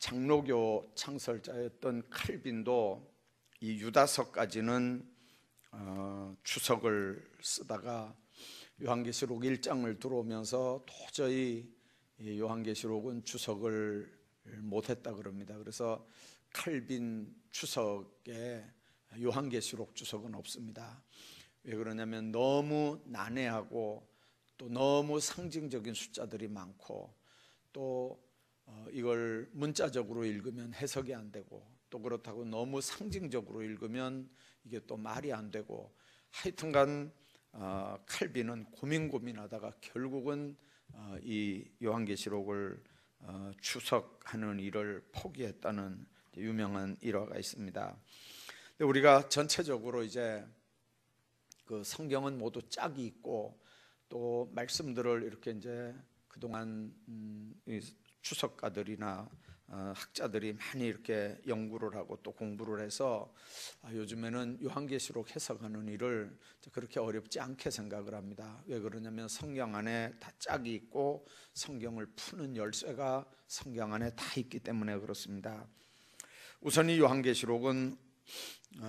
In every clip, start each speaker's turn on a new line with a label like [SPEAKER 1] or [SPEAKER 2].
[SPEAKER 1] 장로교 창설자였던 칼빈도 이 유다서까지는 주석을 쓰다가 요한계시록 1장을 들어오면서 도저히 이 요한계시록은 주석을 못했다 그럽니다. 그래서 칼빈 주석에 요한계시록 주석은 없습니다. 왜 그러냐면 너무 난해하고 또 너무 상징적인 숫자들이 많고 또 이걸 문자적으로 읽으면 해석이 안 되고 또 그렇다고 너무 상징적으로 읽으면 이게 또 말이 안 되고 하여튼간 칼빈은 고민하다가 결국은 이 요한계시록을 추석하는 일을 포기했다는 유명한 일화가 있습니다. 우리가 전체적으로 이제 그 성경은 모두 짝이 있고 또 말씀들을 이렇게 이제 그동안 추석가들이나 학자들이 많이 이렇게 연구를 하고 또 공부를 해서 요즘에는 요한계시록 해석하는 일을 그렇게 어렵지 않게 생각을 합니다. 왜 그러냐면 성경 안에 다 짝이 있고 성경을 푸는 열쇠가 성경 안에 다 있기 때문에 그렇습니다. 우선 이 요한계시록은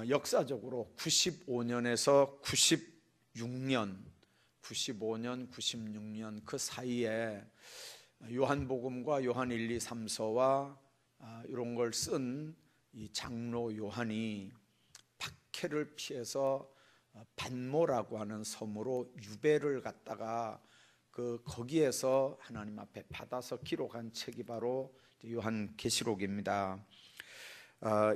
[SPEAKER 1] 역사적으로 95년에서 96년 96년 그 사이에 요한복음과 요한 1, 2, 3서와 이런 걸 쓴 이 장로 요한이 박해를 피해서 반모라고 하는 섬으로 유배를 갔다가 거기에서 하나님 앞에 받아서 기록한 책이 바로 요한계시록입니다.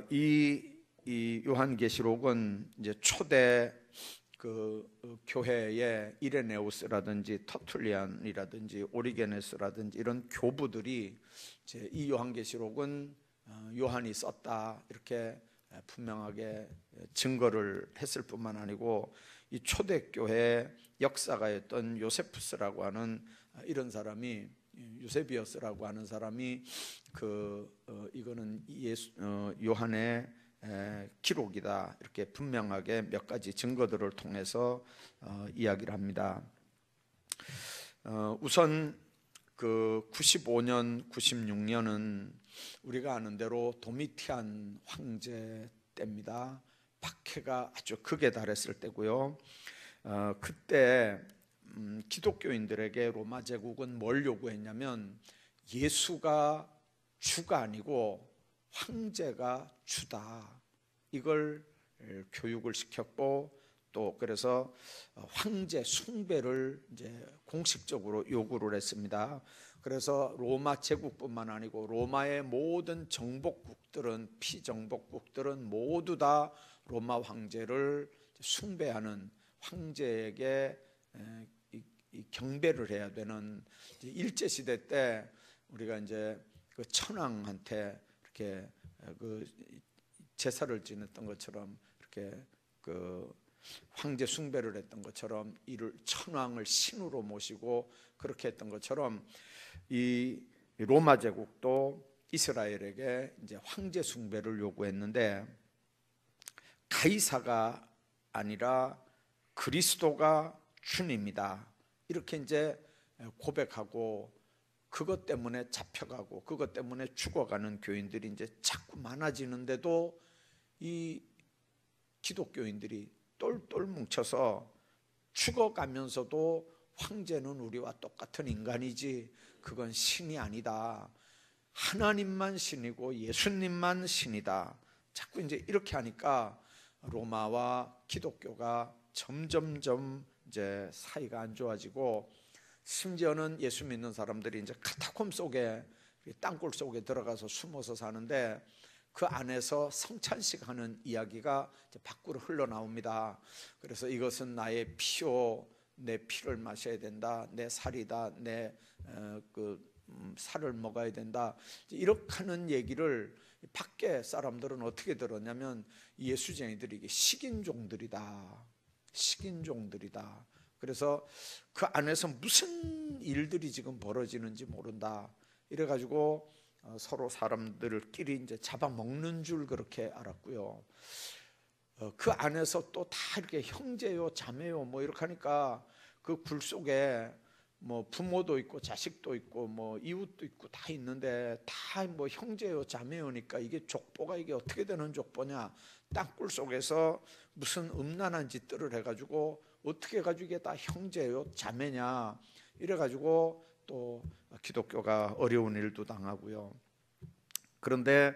[SPEAKER 1] 이 요한계시록은 이제 초대 교회의 이레네우스라든지 터툴리안이라든지 오리게네스라든지 이런 교부들이 이제 이 요한계시록은 요한이 썼다 이렇게 분명하게 증거를 했을 뿐만 아니고 이 초대교회의 역사가였던 요세푸스라고 하는 이런 사람이 유세비어스라고 하는 사람이 이거는 요한의 기록이다 이렇게 분명하게 몇 가지 증거들을 통해서 이야기를 합니다. 우선 95년, 96년은 우리가 아는 대로 도미티안 황제 때입니다. 박해가 아주 극에 달했을 때고요. 그때 기독교인들에게 로마 제국은 뭘 요구했냐면 예수가 주가 아니고 황제가 주다 이걸 교육을 시켰고 또 그래서 황제 숭배를 이제 공식적으로 요구를 했습니다. 그래서 로마 제국뿐만 아니고 로마의 모든 정복국들은 피정복국들은 모두 다 로마 황제를 숭배하는 황제에게 경배를 해야 되는 일제 시대 때 우리가 이제 그 천황한테 이렇게 제사를 지냈던 것처럼 이렇게 황제 숭배를 했던 것처럼 이를 천황을 신으로 모시고 그렇게 했던 것처럼 이 로마 제국도 이스라엘에게 이제 황제 숭배를 요구했는데 가이사가 아니라 그리스도가 주님이다 이렇게 이제 고백하고 그것 때문에 잡혀가고 그것 때문에 죽어가는 교인들이 이제 자꾸 많아지는데도 이 기독교인들이 똘똘 뭉쳐서 죽어가면서도 황제는 우리와 똑같은 인간이지 그건 신이 아니다. 하나님만 신이고 예수님만 신이다. 자꾸 이제 이렇게 하니까 로마와 기독교가 점점점 이제 사이가 안 좋아지고 심지어는 예수 믿는 사람들이 이제 카타콤 속에 땅굴 속에 들어가서 숨어서 사는데 그 안에서 성찬식 하는 이야기가 이제 밖으로 흘러나옵니다. 그래서 이것은 나의 피요 내 피를 마셔야 된다. 내 살이다. 내 살을 먹어야 된다. 이렇게 하는 얘기를 밖에 사람들은 어떻게 들었냐면 예수쟁이들이 이게 식인종들이다. 식인종들이다. 그래서 그 안에서 무슨 일들이 지금 벌어지는지 모른다. 이래가지고 서로 사람들끼리 이제 잡아먹는 줄 그렇게 알았고요. 그 안에서 또 다 이렇게 형제요, 자매요, 뭐 이렇게 하니까 그 굴 속에 뭐 부모도 있고 자식도 있고 뭐 이웃도 있고 다 있는데 다 뭐 형제요 자매요니까 이게 족보가 이게 어떻게 되는 족보냐? 땅굴 속에서 무슨 음란한 짓들을 해가지고 어떻게 해가지고 이게 다 형제요 자매냐? 이래가지고 또 기독교가 어려운 일도 당하고요. 그런데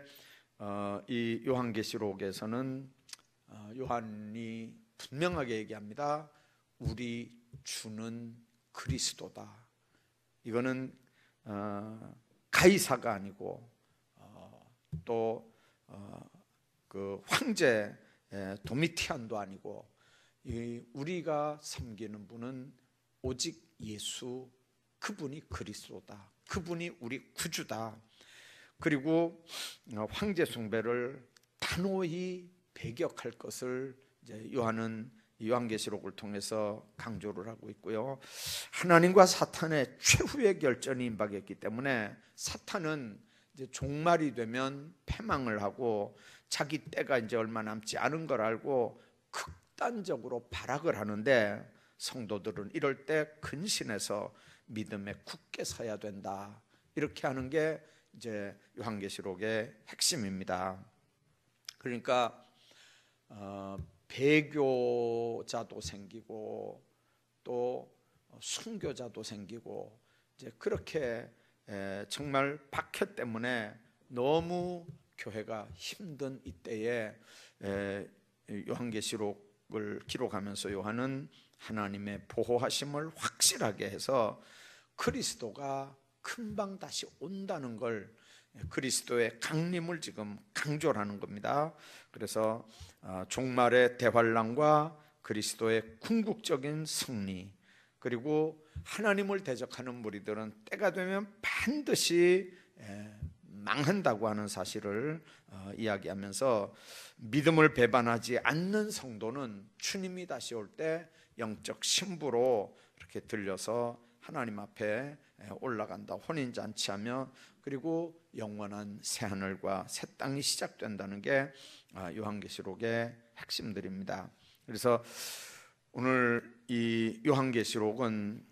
[SPEAKER 1] 이 요한계시록에서는 요한이 분명하게 얘기합니다. 우리 주는 그리스도다. 이거는 가이사가 아니고 또 그 황제 도미티안도 아니고 우리가 섬기는 분은 오직 예수, 그분이 그리스도다. 그분이 우리 구주다. 그리고 황제 숭배를 단호히 배격할 것을 이제 요한은 요한계시록을 통해서 강조를 하고 있고요. 하나님과 사탄의 최후의 결전이 임박했기 때문에 사탄은 이제 종말이 되면 패망을 하고 자기 때가 이제 얼마 남지 않은 걸 알고 극단적으로 발악을 하는데 성도들은 이럴 때 근신해서 믿음에 굳게 서야 된다. 이렇게 하는 게 이제 요한계시록의 핵심입니다. 그러니까 배교자도 생기고 또 순교자도 생기고 이제 그렇게 정말 박해 때문에 너무 교회가 힘든 이때에 요한계시록을 기록하면서 요한은 하나님의 보호하심을 확실하게 해서 그리스도가 금방 다시 온다는 걸, 그리스도의 강림을 지금 강조를 하는 겁니다. 그래서 종말의 대환란과 그리스도의 궁극적인 승리, 그리고 하나님을 대적하는 무리들은 때가 되면 반드시 망한다고 하는 사실을 이야기하면서 믿음을 배반하지 않는 성도는 주님이 다시 올 때 영적 신부로 이렇게 들려서 하나님 앞에 올라간다. 혼인잔치하며 그리고 영원한 새하늘과 새 땅이 시작된다는 게 요한계시록의 핵심들입니다. 그래서 오늘 이 요한계시록은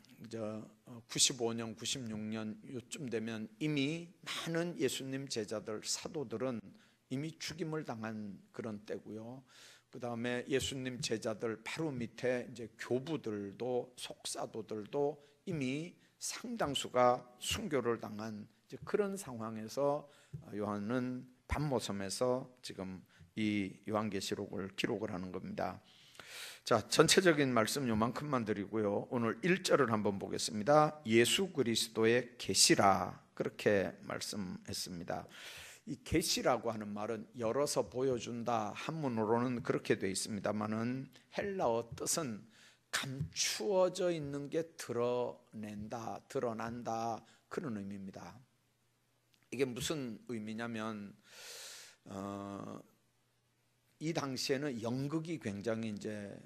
[SPEAKER 1] 95년, 96년 요쯤 되면 이미 많은 예수님 제자들, 사도들은 이미 죽임을 당한 그런 때고요. 그 다음에 예수님 제자들 바로 밑에 이제 교부들도, 속사도들도 이미 상당수가 순교를 당한 이제 그런 상황에서 요한은 반모섬에서 지금 이 요한계시록을 기록을 하는 겁니다. 자, 전체적인 말씀 요만큼만 드리고요. 오늘 1절을 한번 보겠습니다. 예수 그리스도의 계시라, 그렇게 말씀했습니다. 이 계시라고 하는 말은 열어서 보여준다, 한문으로는 그렇게 되어 있습니다만은 헬라어 뜻은 감추어져 있는 게 드러낸다, 드러난다, 그런 의미입니다. 이게 무슨 의미냐면 이 당시에는 연극이 굉장히 이제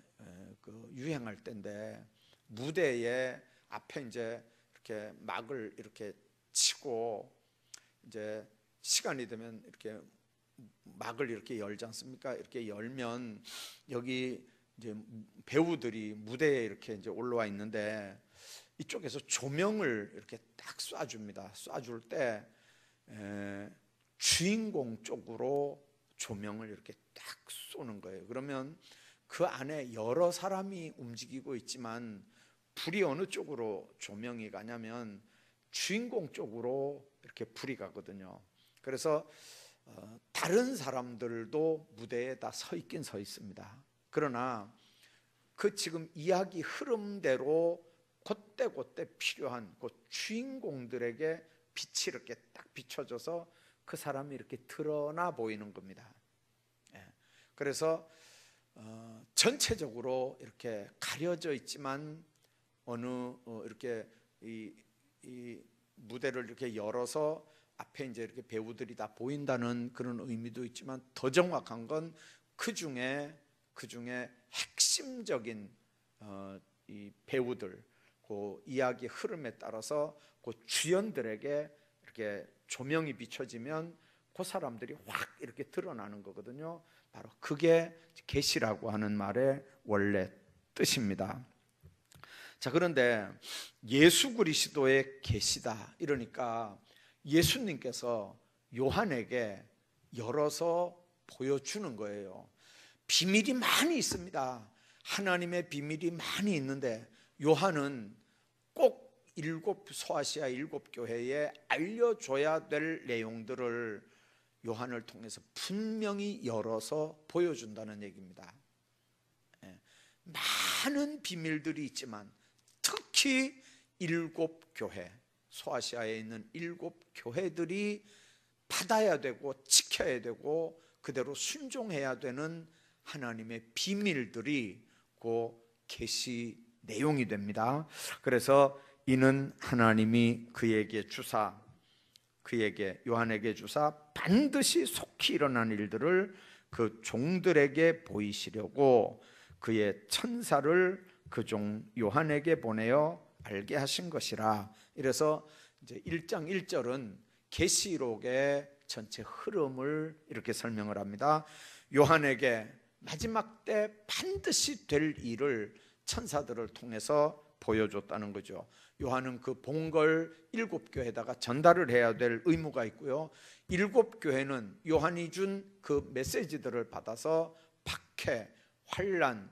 [SPEAKER 1] 유행할 때인데 무대에 앞에 이제 이렇게 막을 이렇게 치고 이제 시간이 되면 이렇게 막을 이렇게 열지 않습니까? 이렇게 열면 여기 이제 배우들이 무대에 이렇게 이제 올라와 있는데 이쪽에서 조명을 이렇게 딱 쏴줍니다. 쏴줄 때 주인공 쪽으로 조명을 이렇게 딱 쏘는 거예요. 그러면 그 안에 여러 사람이 움직이고 있지만 불이 어느 쪽으로 조명이 가냐면 주인공 쪽으로 이렇게 불이 가거든요. 그래서 다른 사람들도 무대에 다 서 있긴 서 있습니다. 그러나 그 지금 이야기 흐름대로 그때 필요한 그 주인공들에게 빛이 이렇게 딱 비춰져서 그 사람이 이렇게 드러나 보이는 겁니다. 그래서 전체적으로 이렇게 가려져 있지만 어느 이렇게 이 무대를 이렇게 열어서 앞에 이제 이렇게 배우들이 다 보인다는 그런 의미도 있지만 더 정확한 건 그 중에 핵심적인 이 배우들, 그 이야기 흐름에 따라서 그 주연들에게 이렇게 조명이 비춰지면 그 사람들이 확 이렇게 드러나는 거거든요. 바로 그게 계시라고 하는 말의 원래 뜻입니다. 자, 그런데 예수 그리스도의 계시다 이러니까 예수님께서 요한에게 열어서 보여주는 거예요. 비밀이 많이 있습니다. 하나님의 비밀이 많이 있는데 요한은 꼭 소아시아 7교회에 알려줘야 될 내용들을 요한을 통해서 분명히 열어서 보여준다는 얘기입니다. 많은 비밀들이 있지만 특히 7교회, 소아시아에 있는 7교회들이 받아야 되고 지켜야 되고 그대로 순종해야 되는 하나님의 비밀들이 그 계시 내용이 됩니다. 그래서 이는 하나님이 요한에게 주사 반드시 속히 일어난 일들을 그 종들에게 보이시려고 그의 천사를 그 종 요한에게 보내어 알게 하신 것이라. 이래서 이제 1장 1절은 계시록의 전체 흐름을 이렇게 설명을 합니다. 요한에게 마지막 때 반드시 될 일을 천사들을 통해서 보여줬다는 거죠. 요한은 그 본 걸 7교회에다가 전달을 해야 될 의무가 있고요. 7교회는 요한이 준 그 메시지들을 받아서 박해, 환난,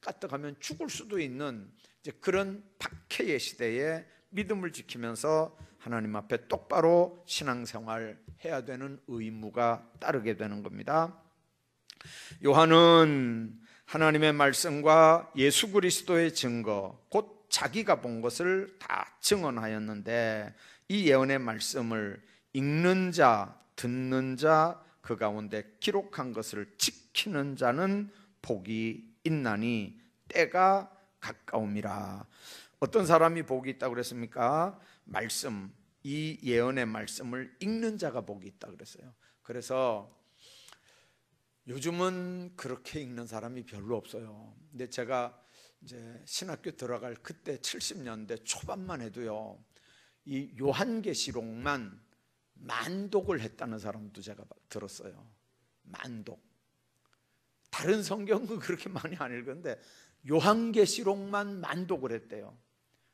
[SPEAKER 1] 까뜩하면 죽을 수도 있는 이제 그런 박해의 시대에 믿음을 지키면서 하나님 앞에 똑바로 신앙생활 해야 되는 의무가 따르게 되는 겁니다. 요한은 하나님의 말씀과 예수 그리스도의 증거, 곧 자기가 본 것을 다 증언하였는데 이 예언의 말씀을 읽는 자, 듣는 자, 그 가운데 기록한 것을 지키는 자는 복이 있나니 때가 가까움이라. 어떤 사람이 복이 있다고 그랬습니까? 말씀, 이 예언의 말씀을 읽는 자가 복이 있다고 그랬어요. 그래서 요즘은 그렇게 읽는 사람이 별로 없어요. 근데 제가 이제 신학교 들어갈 그때 70년대 초반만 해도요, 이 요한계시록만 만독을 했다는 사람도 제가 들었어요. 만독. 다른 성경은 그렇게 많이 안 읽었는데 요한계시록만 만독을 했대요.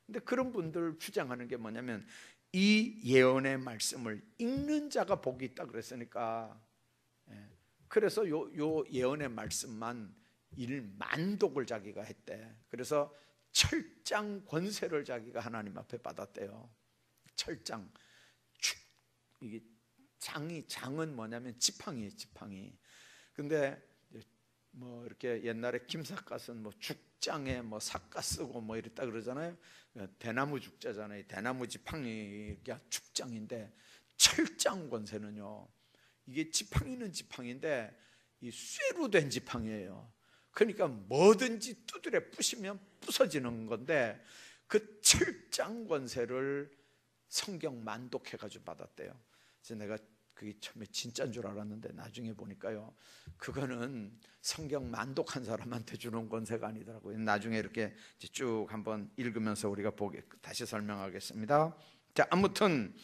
[SPEAKER 1] 근데 그런 분들 주장하는 게 뭐냐면 이 예언의 말씀을 읽는 자가 복이 있다 그랬으니까, 그래서 요 예언의 말씀만 만독을 자기가 했대. 그래서 철장 권세를 자기가 하나님 앞에 받았대요. 철장. 이게 장은 뭐냐면 지팡이에요, 지팡이. 근데 뭐 이렇게 옛날에 김삿갓은 뭐 죽장에 뭐 삿갓 쓰고 뭐 이랬다 그러잖아요. 대나무 죽자잖아요. 대나무 지팡이가 죽장인데 철장 권세는요, 이게 지팡이는 지팡이인데 이 쇠로 된 지팡이에요. 그러니까 뭐든지 두드려 부시면 부서지는 건데 그 철장 권세를 성경 만독해가지고 받았대요. 그래서 내가 그게 처음에 진짜인 줄 알았는데 나중에 보니까요, 그거는 성경 만독한 사람한테 주는 권세가 아니더라고요. 나중에 이렇게 쭉 한번 읽으면서 우리가 다시 설명하겠습니다. 자, 아무튼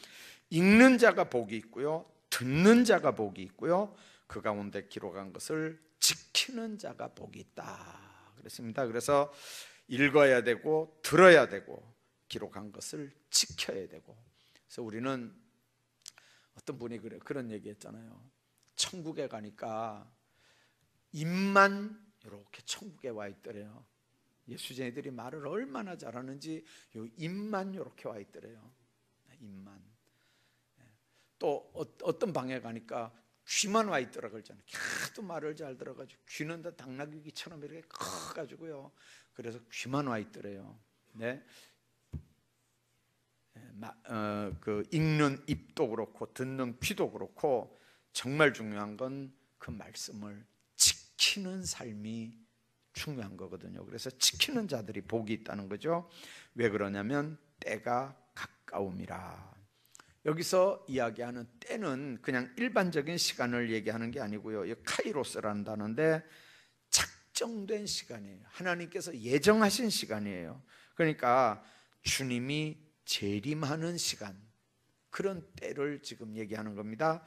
[SPEAKER 1] 읽는 자가 복이 있고요, 듣는 자가 복이 있고요, 그 가운데 기록한 것을 지키는 자가 복이 있다 그랬습니다. 그래서 읽어야 되고 들어야 되고 기록한 것을 지켜야 되고. 그래서 우리는 어떤 분이 그런 얘기 했잖아요. 천국에 가니까 입만 이렇게 천국에 와 있더래요. 예수쟁이들이 말을 얼마나 잘하는지 요 입만 이렇게 와 있더래요. 입만. 또 어떤 방에 가니까 귀만 와 있더라 그러잖아요. 하도 말을 잘 들어가지고 귀는 다 당나귀처럼 이렇게 커가지고요. 그래서 귀만 와 있더래요. 네. 그 읽는 입도 그렇고 듣는 귀도 그렇고 정말 중요한 건 그 말씀을 지키는 삶이 중요한 거거든요. 그래서 지키는 자들이 복이 있다는 거죠. 왜 그러냐면 때가 가까움이라. 여기서 이야기하는 때는 그냥 일반적인 시간을 얘기하는 게 아니고요, 이 카이로스라는 단어인데 작정된 시간이에요. 하나님께서 예정하신 시간이에요. 그러니까 주님이 재림하는 시간, 그런 때를 지금 얘기하는 겁니다.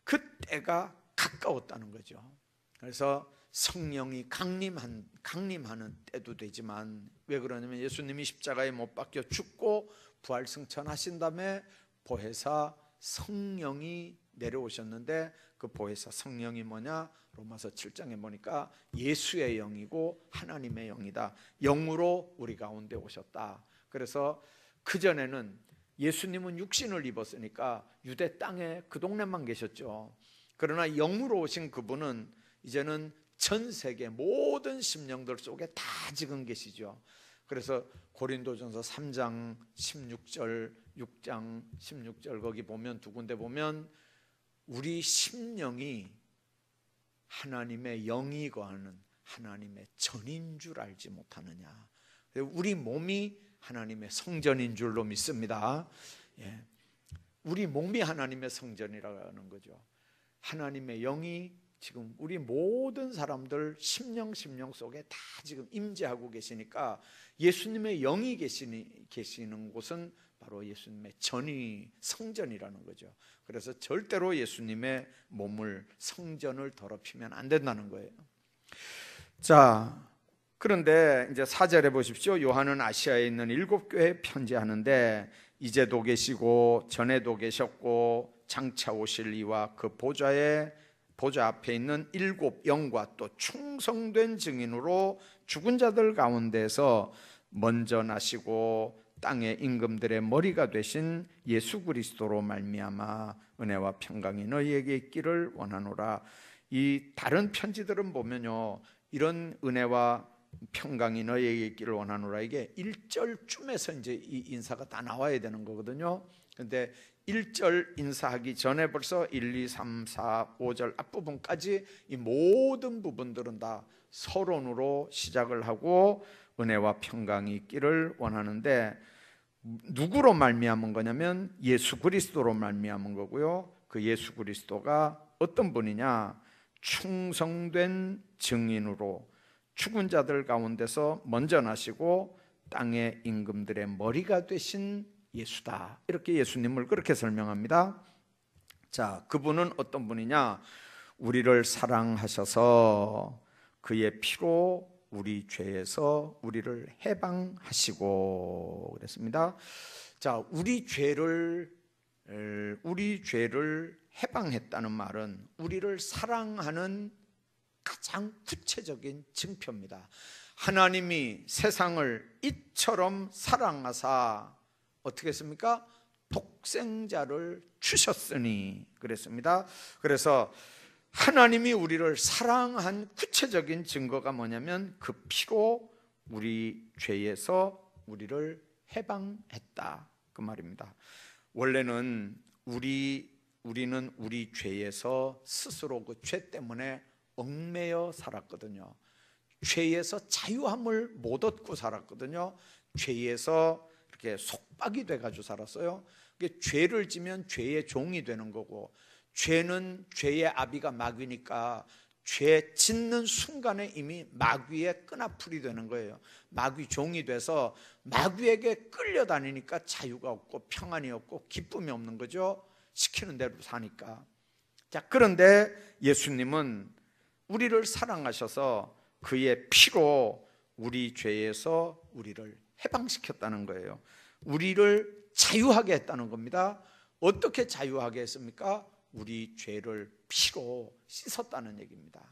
[SPEAKER 1] 그 때가 가까웠다는 거죠. 그래서 성령이 강림하는 때도 되지만, 왜 그러냐면 예수님이 십자가에 못 박혀 죽고 부활 승천하신 다음에 보혜사 성령이 내려오셨는데, 그 보혜사 성령이 뭐냐? 로마서 7장에 보니까 예수의 영이고 하나님의 영이다. 영으로 우리 가운데 오셨다. 그래서 그전에는 예수님은 육신을 입었으니까 유대 땅에 그 동네만 계셨죠. 그러나 영으로 오신 그분은 이제는 전 세계 모든 심령들 속에 다 지금 계시죠. 그래서 고린도전서 3장 16절, 6장 16절 거기 보면, 두 군데 보면 우리 심령이 하나님의 영이 거하는 하나님의 전인 줄 알지 못하느냐. 우리 몸이 하나님의 성전인 줄로 믿습니다. 예. 우리 몸이 하나님의 성전이라는 거죠. 하나님의 영이 지금 우리 모든 사람들 심령 속에 다 지금 임재하고 계시니까, 예수님의 영이 계시는 곳은 바로 예수님의 전이 성전이라는 거죠. 그래서 절대로 예수님의 몸을, 성전을 더럽히면 안 된다는 거예요. 자, 그런데 이제 4절에 보십시오. 요한은 아시아에 있는 7교회에 편지하는데, 이제도 계시고 전에도 계셨고 장차 오실 이와 그 보좌 앞에 있는 7 영과 또 충성된 증인으로 죽은 자들 가운데서 먼저 나시고 땅의 임금들의 머리가 되신 예수 그리스도로 말미암아 은혜와 평강이 너희에게 있기를 원하노라. 이 다른 편지들은 보면요, 이런 은혜와 평강이 너희에게 있기를 원하노라, 이게 1절쯤에서 이제 이 인사가 다 나와야 되는 거거든요. 근데 1절 인사하기 전에 벌써 1, 2, 3, 4, 5절 앞부분까지 이 모든 부분들은 다 서론으로 시작을 하고 은혜와 평강이 있기를 원하는데, 누구로 말미암은 거냐면 예수 그리스도로 말미암은 거고요. 그 예수 그리스도가 어떤 분이냐? 충성된 증인으로 죽은 자들 가운데서 먼저 나시고 땅의 임금들의 머리가 되신 예수다. 이렇게 예수님을 그렇게 설명합니다. 자, 그분은 어떤 분이냐? 우리를 사랑하셔서 그의 피로 우리 죄에서 우리를 해방하시고 그랬습니다. 자, 우리 죄를 해방했다는 말은 우리를 사랑하는 가장 구체적인 증표입니다. 하나님이 세상을 이처럼 사랑하사 어떻게 했습니까? 독생자를 주셨으니 그랬습니다. 그래서 하나님이 우리를 사랑한 구체적인 증거가 뭐냐면 그 피로 우리 죄에서 우리를 해방했다, 그 말입니다. 원래는 우리는 우리 죄에서 스스로 그 죄 때문에 얽매여 살았거든요. 죄에서 자유함을 못 얻고 살았거든요. 죄에서 이렇게 속박이 돼가지고 살았어요. 죄를 지면 죄의 종이 되는 거고, 죄는 죄의 아비가 마귀니까 죄 짓는 순간에 이미 마귀의 끈앞풀이 되는 거예요. 마귀 종이 돼서 마귀에게 끌려다니니까 자유가 없고 평안이 없고 기쁨이 없는 거죠. 시키는 대로 사니까. 자, 그런데 예수님은 우리를 사랑하셔서 그의 피로 우리 죄에서 우리를 해방시켰다는 거예요. 우리를 자유하게 했다는 겁니다. 어떻게 자유하게 했습니까? 우리 죄를 피로 씻었다는 얘기입니다.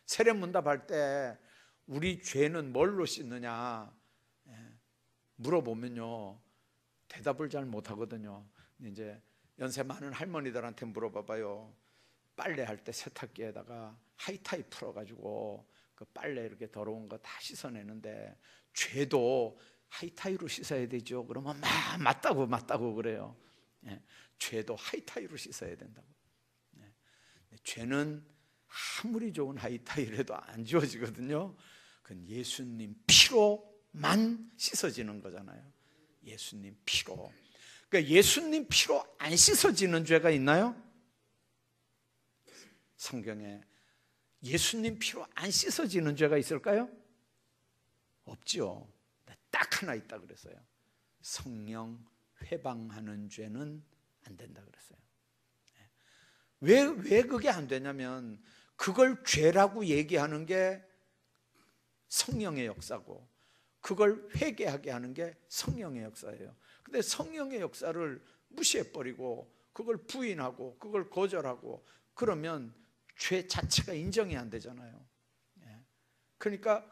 [SPEAKER 1] 세례문답할 때 우리 죄는 뭘로 씻느냐 물어보면요, 대답을 잘 못하거든요. 이제 연세 많은 할머니들한테 물어봐봐요. 빨래할 때 세탁기에다가 하이타이 풀어가지고 그 빨래 이렇게 더러운 거 다 씻어내는데, 죄도 하이타이로 씻어야 되죠. 그러면 맞다고 그래요. 죄도 하이타이로 씻어야 된다고. 죄는 아무리 좋은 하이타이라도 안 지워지거든요. 그건 예수님 피로만 씻어지는 거잖아요. 예수님 피로. 그러니까 예수님 피로 안 씻어지는 죄가 있나요? 성경에 예수님 피로 안 씻어지는 죄가 있을까요? 없죠. 딱 하나 있다 그랬어요. 성령 회방하는 죄는 안 된다 그랬어요. 왜 그게 안 되냐면 그걸 죄라고 얘기하는 게 성령의 역사고, 그걸 회개하게 하는 게 성령의 역사예요. 근데 성령의 역사를 무시해버리고 그걸 부인하고 그걸 거절하고 그러면 죄 자체가 인정이 안 되잖아요. 그러니까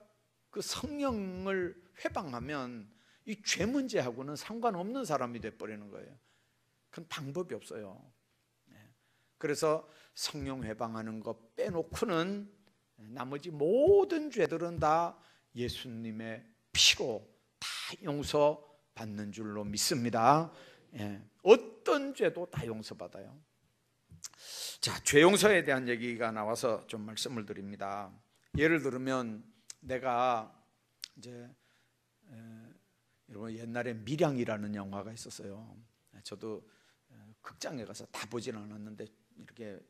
[SPEAKER 1] 그 성령을 회방하면 이 죄 문제하고는 상관없는 사람이 돼버리는 거예요. 그건 방법이 없어요. 그래서 성령 회방하는 것 빼놓고는 나머지 모든 죄들은 다 예수님의 피로 다 용서받는 줄로 믿습니다. 어떤 죄도 다 용서받아요. 자, 죄 용서에 대한 얘기가 나와서 좀 말씀을 드립니다. 예를 들면 내가 이제 여러분 옛날에 밀양이라는 영화가 있었어요. 저도 극장에 가서 다 보진 않았는데 이렇게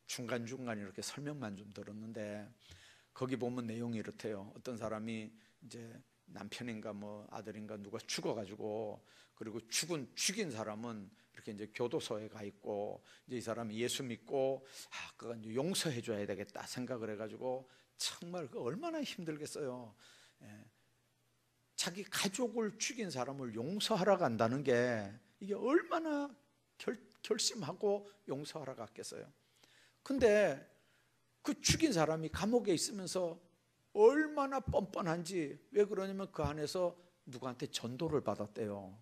[SPEAKER 1] 중간중간 이렇게 설명만 좀 들었는데, 거기 보면 내용이 이렇대요. 어떤 사람이 이제 남편인가 뭐 아들인가 누가 죽어가지고, 그리고 죽인 사람은 이렇게 이제 교도소에 가 있고, 이제 이 사람이 예수 믿고 그건 이제 용서해 줘야 되겠다 생각을 해가지고, 정말 그 얼마나 힘들겠어요. 자기 가족을 죽인 사람을 용서하러 간다는 게 이게 얼마나 결심하고 용서하러 갔겠어요. 근데 그 죽인 사람이 감옥에 있으면서 얼마나 뻔뻔한지, 왜 그러냐면 그 안에서 누구한테 전도를 받았대요.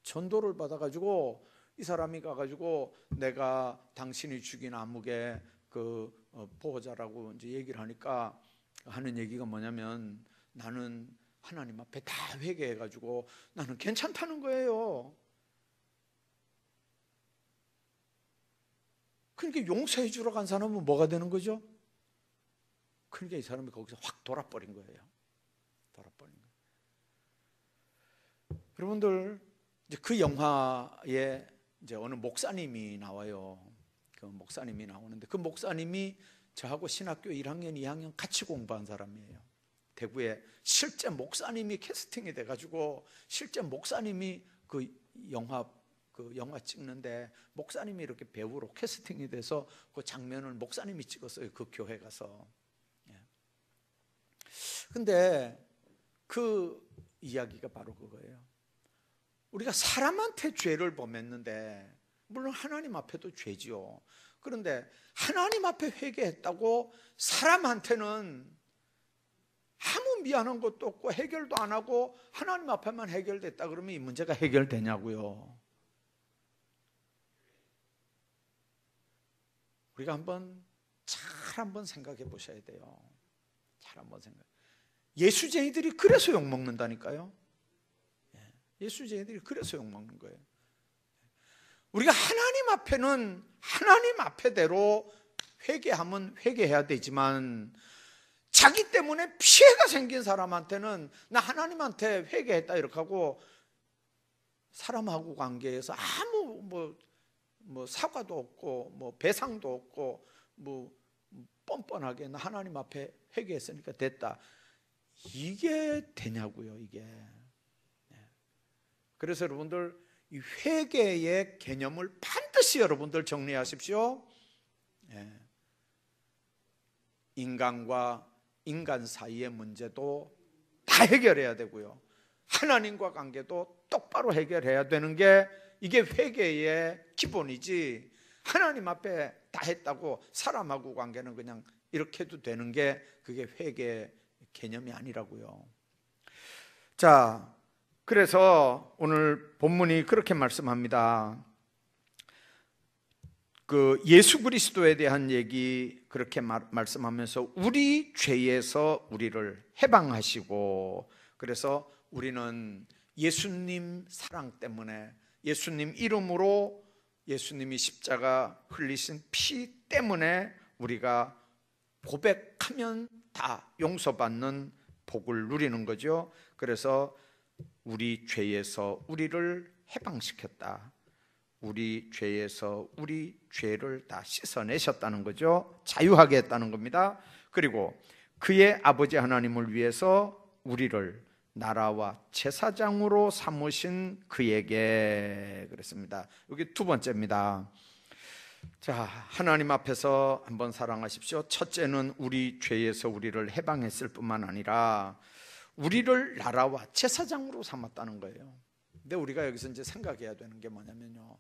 [SPEAKER 1] 전도를 받아가지고 이 사람이 가가지고 내가 당신이 죽인 아무개 그 보호자라고 이제 얘기를 하니까 하는 얘기가 뭐냐면, 나는 하나님 앞에 다 회개해가지고 나는 괜찮다는 거예요. 그러니까 용서해 주러 간 사람은 뭐가 되는 거죠? 그러니까 이 사람이 거기서 확 돌아버린 거예요. 돌아버린 거예요. 여러분들, 이제 그 영화에 이제 어느 목사님이 나와요. 그 목사님이 나오는데, 그 목사님이 저하고 신학교 1학년, 2학년 같이 공부한 사람이에요. 대구에 실제 목사님이 캐스팅이 돼가지고, 실제 목사님이 그 영화 찍는데 목사님이 이렇게 배우로 캐스팅이 돼서 그 장면을 목사님이 찍었어요. 그 교회 가서. 근데 그 이야기가 바로 그거예요. 우리가 사람한테 죄를 범했는데, 물론 하나님 앞에도 죄지요. 그런데 하나님 앞에 회개했다고 사람한테는 아무 미안한 것도 없고 해결도 안 하고 하나님 앞에만 해결됐다 그러면 이 문제가 해결되냐고요. 우리가 잘 한번 생각해 보셔야 돼요. 잘 한번 생각. 예수쟁이들이 그래서 욕먹는다니까요. 예수쟁이들이 그래서 욕먹는 거예요. 우리가 하나님 앞에는 하나님 앞에대로 회개하면 회개해야 되지만, 자기 때문에 피해가 생긴 사람한테는 나 하나님한테 회개했다 이렇게 하고 사람하고 관계에서 아무 뭐 사과도 없고 뭐 배상도 없고 뭐 뻔뻔하게 나 하나님 앞에 회개했으니까 됐다, 이게 되냐고요, 이게. 그래서 여러분들, 이 회개의 개념을 반드시 여러분들 정리하십시오. 인간과 인간 사이의 문제도 다 해결해야 되고요, 하나님과 관계도 똑바로 해결해야 되는 게 이게 회개의 기본이지, 하나님 앞에 다 했다고 사람하고 관계는 그냥 이렇게 해도 되는 게 그게 회개 개념이 아니라고요. 자, 그래서 오늘 본문이 그렇게 말씀합니다. 그 예수 그리스도에 대한 얘기 그렇게 말씀하면서 우리 죄에서 우리를 해방하시고, 그래서 우리는 예수님 사랑 때문에, 예수님 이름으로, 예수님이 십자가 흘리신 피 때문에 우리가 고백하면 다 용서받는 복을 누리는 거죠. 그래서 우리 죄에서 우리를 해방시켰다. 우리 죄에서 우리 죄를 다 씻어내셨다는 거죠. 자유하게 했다는 겁니다. 그리고 그의 아버지 하나님을 위해서 우리를 나라와 제사장으로 삼으신 그에게, 그랬습니다. 여기 두 번째입니다. 자, 하나님 앞에서 한번 사랑하십시오. 첫째는 우리 죄에서 우리를 해방했을 뿐만 아니라 우리를 나라와 제사장으로 삼았다는 거예요. 근데 우리가 여기서 이제 생각해야 되는 게 뭐냐면요,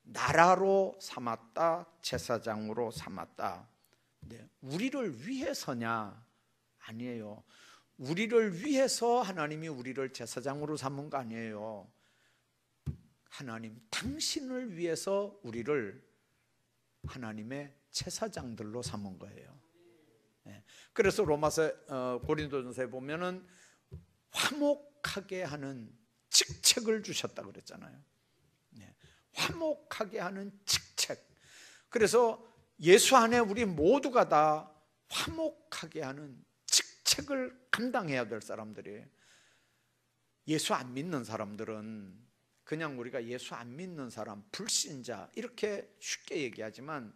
[SPEAKER 1] 나라로 삼았다, 제사장으로 삼았다. 네, 우리를 위해서냐? 아니에요. 우리를 위해서 하나님이 우리를 제사장으로 삼은 거 아니에요. 하나님, 당신을 위해서 우리를 하나님의 제사장들로 삼은 거예요. 네. 그래서 로마서 고린도전서에 보면은 화목하게 하는 직책을 주셨다 그랬잖아요. 네. 화목하게 하는 직책. 그래서 예수 안에 우리 모두가 다 화목하게 하는 직책을 감당해야 될 사람들이에요. 예수 안 믿는 사람들은 그냥 우리가 예수 안 믿는 사람, 불신자 이렇게 쉽게 얘기하지만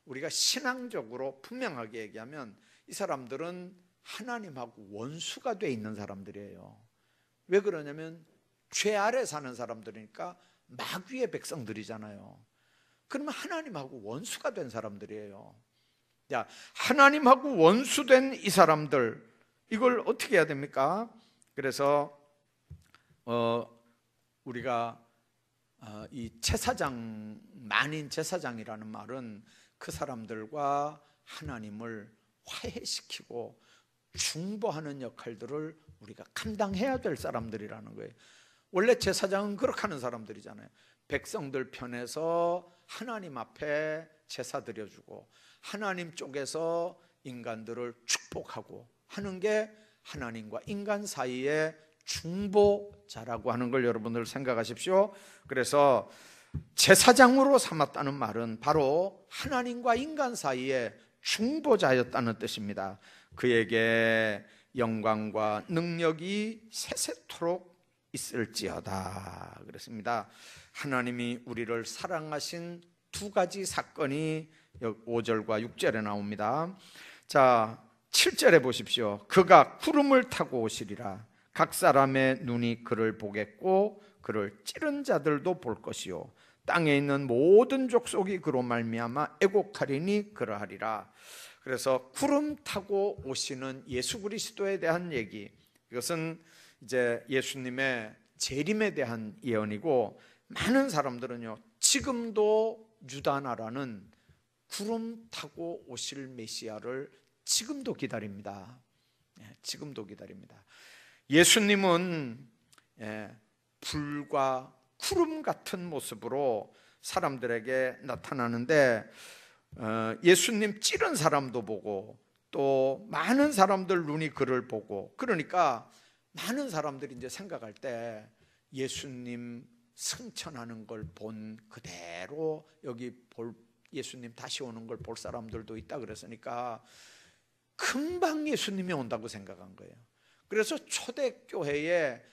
[SPEAKER 1] 우리가 신앙적으로 분명하게 얘기하면 이 사람들은 하나님하고 원수가 돼 있는 사람들이에요. 왜 그러냐면 죄 아래 사는 사람들이니까 마귀의 백성들이잖아요. 그러면 하나님하고 원수가 된 사람들이에요. 자, 하나님하고 원수된 이 사람들, 이걸 어떻게 해야 됩니까? 그래서 우리가 이 제사장, 만인 제사장이라는 말은 그 사람들과 하나님을 화해시키고 중보하는 역할들을 우리가 감당해야 될 사람들이라는 거예요. 원래 제사장은 그렇게 하는 사람들이잖아요. 백성들 편에서 하나님 앞에 제사 드려주고 하나님 쪽에서 인간들을 축복하고 하는 게 하나님과 인간 사이에 중보자라고 하는 걸 여러분들 생각하십시오. 그래서 제사장으로 삼았다는 말은 바로 하나님과 인간 사이에 중보자였다는 뜻입니다. 그에게 영광과 능력이 세세토록 있을지어다 그랬습니다. 하나님이 우리를 사랑하신 두 가지 사건이 5절과 6절에 나옵니다. 자, 7절에 보십시오. 그가 구름을 타고 오시리라. 각 사람의 눈이 그를 보겠고 그를 찌른 자들도 볼 것이요 땅에 있는 모든 족속이 그로 말미암아 애곡하리니 그러하리라. 그래서 구름 타고 오시는 예수 그리스도에 대한 얘기, 이것은 이제 예수님의 재림에 대한 예언이고, 많은 사람들은요 지금도 유다 나라는 구름 타고 오실 메시아를 지금도 기다립니다. 지금도 기다립니다. 예수님은 불과 구름 같은 모습으로 사람들에게 나타나는데 예수님 찌른 사람도 보고 또 많은 사람들 눈이 그를 보고, 그러니까 많은 사람들이 이제 생각할 때 예수님 승천하는 걸 본 그대로 여기 예수님 다시 오는 걸 볼 사람들도 있다 그랬으니까 금방 예수님이 온다고 생각한 거예요. 그래서 초대교회에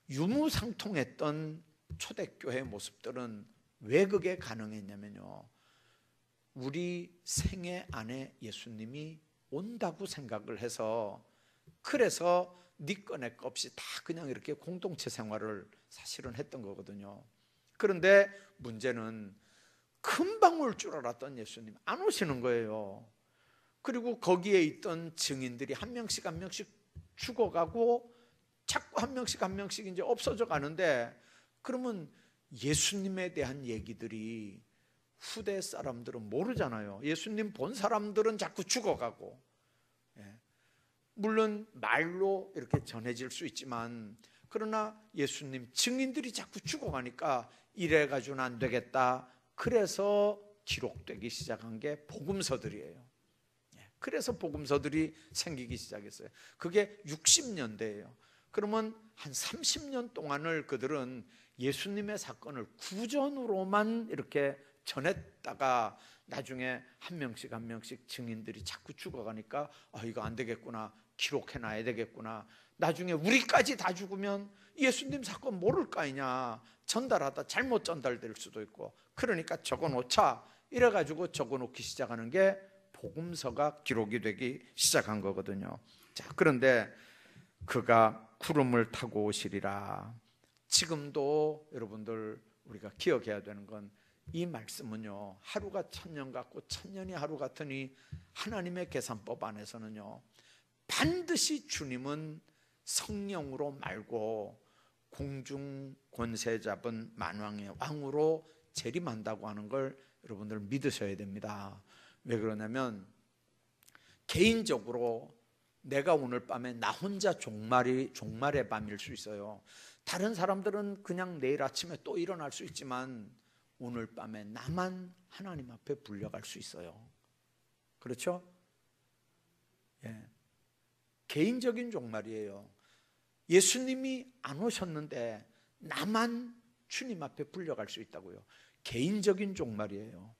[SPEAKER 1] 유무상통했던 초대교회 모습들은 왜 그게 가능했냐면요, 우리 생애 안에 예수님이 온다고 생각을 해서, 그래서 네 거 내 거 없이 다 그냥 이렇게 공동체 생활을 사실은 했던 거거든요. 그런데 문제는 금방 올 줄 알았던 예수님 안 오시는 거예요. 그리고 거기에 있던 증인들이 한 명씩 한 명씩 죽어가고 자꾸 한 명씩 이제 없어져 가는데, 그러면 예수님에 대한 얘기들이 후대 사람들은 모르잖아요. 예수님 본 사람들은 자꾸 죽어가고, 물론 말로 이렇게 전해질 수 있지만, 그러나 예수님 증인들이 자꾸 죽어가니까 이래가지고는 안 되겠다. 그래서 기록되기 시작한 게 복음서들이에요. 그래서 복음서들이 생기기 시작했어요. 그게 60년대예요. 그러면 한 30년 동안을 그들은 예수님의 사건을 구전으로만 이렇게 전했다가 나중에 한 명씩 증인들이 자꾸 죽어가니까 이거 안 되겠구나, 기록해놔야 되겠구나, 나중에 우리까지 다 죽으면 예수님 사건 모를 거 아니냐, 전달하다 잘못 전달될 수도 있고, 그러니까 적어놓자 이래가지고 적어놓기 시작하는 게 복음서가 기록이 되기 시작한 거거든요. 자, 그런데 그가 구름을 타고 오시리라. 지금도 여러분들 우리가 기억해야 되는 건 이 말씀은요, 하루가 천년 같고 천년이 하루 같으니 하나님의 계산법 안에서는요, 반드시 주님은 성령으로 말고 공중 권세 잡은 만왕의 왕으로 재림한다고 하는 걸 여러분들 믿으셔야 됩니다. 왜 그러냐면 개인적으로 내가 오늘 밤에 나 혼자 종말의 밤일 수 있어요. 다른 사람들은 그냥 내일 아침에 또 일어날 수 있지만 오늘 밤에 나만 하나님 앞에 불려갈 수 있어요. 그렇죠? 예. 개인적인 종말이에요. 예수님이 안 오셨는데 나만 주님 앞에 불려갈 수 있다고요. 개인적인 종말이에요.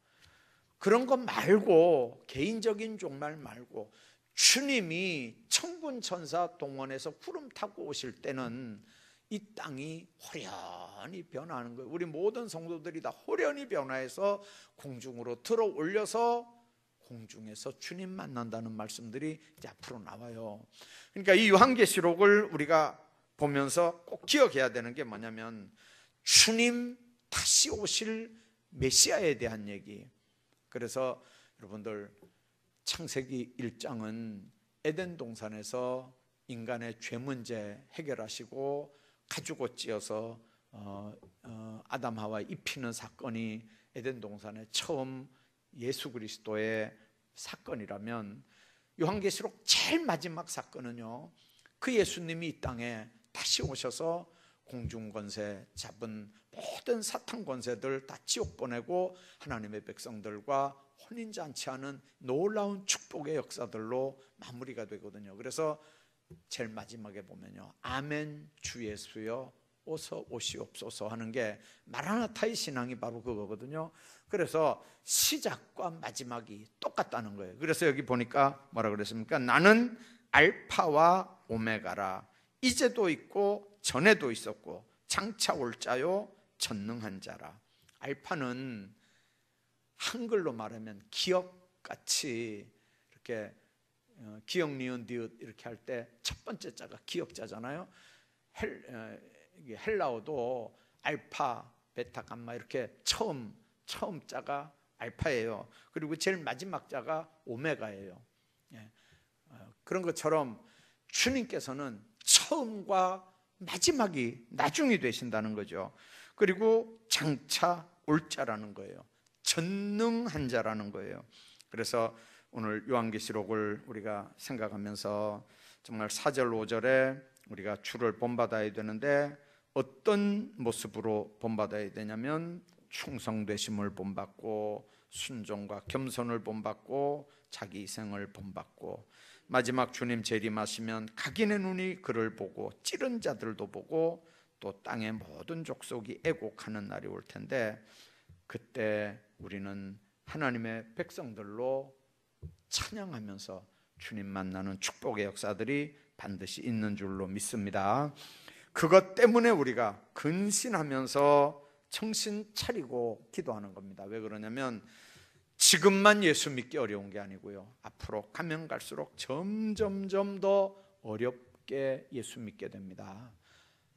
[SPEAKER 1] 그런 것 말고, 개인적인 종말 말고 주님이 천군 천사 동원해서 구름 타고 오실 때는 이 땅이 호련히 변화하는 거예요. 우리 모든 성도들이 다 호련히 변화해서 공중으로 들어 올려서 공중에서 주님 만난다는 말씀들이 이제 앞으로 나와요. 그러니까 이 요한계시록을 우리가 보면서 꼭 기억해야 되는 게 뭐냐면 주님 다시 오실 메시아에 대한 얘기. 그래서 여러분들 창세기 1장은 에덴 동산에서 인간의 죄 문제 해결하시고 가죽 옷 찌어서 아담 하와 입히는 사건이 에덴 동산에 처음 예수 그리스도의 사건이라면, 요한계시록 제일 마지막 사건은요, 그 예수님이 이 땅에 다시 오셔서 공중 권세 잡은 모든 사탄 권세들 다 지옥 보내고 하나님의 백성들과 혼인잔치하는 놀라운 축복의 역사들로 마무리가 되거든요. 그래서 제일 마지막에 보면요, 아멘 주 예수여 어서 오시옵소서 하는 게 마라나타의 신앙이 바로 그거거든요. 그래서 시작과 마지막이 똑같다는 거예요. 그래서 여기 보니까 뭐라 그랬습니까? 나는 알파와 오메가라. 이제도 있고 전에도 있었고 장차 올 자요 전능한 자라. 알파는 한글로 말하면 기억같이 이렇게 기억, 니은, 디귿 이렇게 할 때 첫 번째 자가 기억자잖아요. 헬라어도 알파, 베타, 감마 이렇게 처음 자가 알파예요. 그리고 제일 마지막 자가 오메가예요. 그런 것처럼 주님께서는 처음과 마지막이 나중이 되신다는 거죠. 그리고 장차 올 자라는 거예요. 전능한 자라는 거예요. 그래서 오늘 요한계시록을 우리가 생각하면서 정말 4절 5절에 우리가 주를 본받아야 되는데 어떤 모습으로 본받아야 되냐면 충성되심을 본받고 순종과 겸손을 본받고 자기 희생을 본받고, 마지막 주님 재림하시면 각인의 눈이 그를 보고 찌른 자들도 보고 또 땅의 모든 족속이 애곡하는 날이 올 텐데, 그때 우리는 하나님의 백성들로 찬양하면서 주님 만나는 축복의 역사들이 반드시 있는 줄로 믿습니다. 그것 때문에 우리가 근신하면서 정신 차리고 기도하는 겁니다. 왜 그러냐면 지금만 예수 믿기 어려운 게 아니고요, 앞으로 가면 갈수록 점점점 더 어렵게 예수 믿게 됩니다.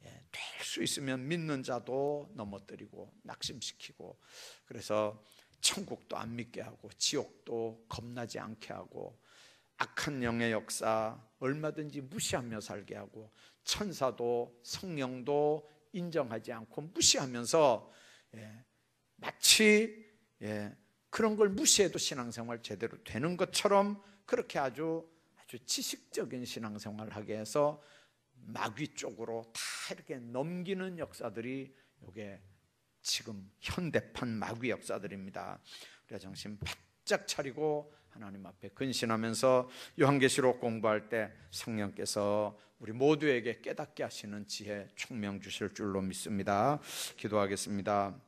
[SPEAKER 1] 될 수 있으면 믿는 자도 넘어뜨리고 낙심시키고, 그래서 천국도 안 믿게 하고 지옥도 겁나지 않게 하고 악한 영의 역사 얼마든지 무시하며 살게 하고 천사도 성령도 인정하지 않고 무시하면서 마치 그런 걸 무시해도 신앙생활 제대로 되는 것처럼 그렇게 아주 지식적인 신앙생활을 하게 해서 마귀 쪽으로 다 이렇게 넘기는 역사들이 이게 지금 현대판 마귀 역사들입니다. 우리가 정신 바짝 차리고 하나님 앞에 근신하면서 요한계시록 공부할 때 성령께서 우리 모두에게 깨닫게 하시는 지혜 총명 주실 줄로 믿습니다. 기도하겠습니다.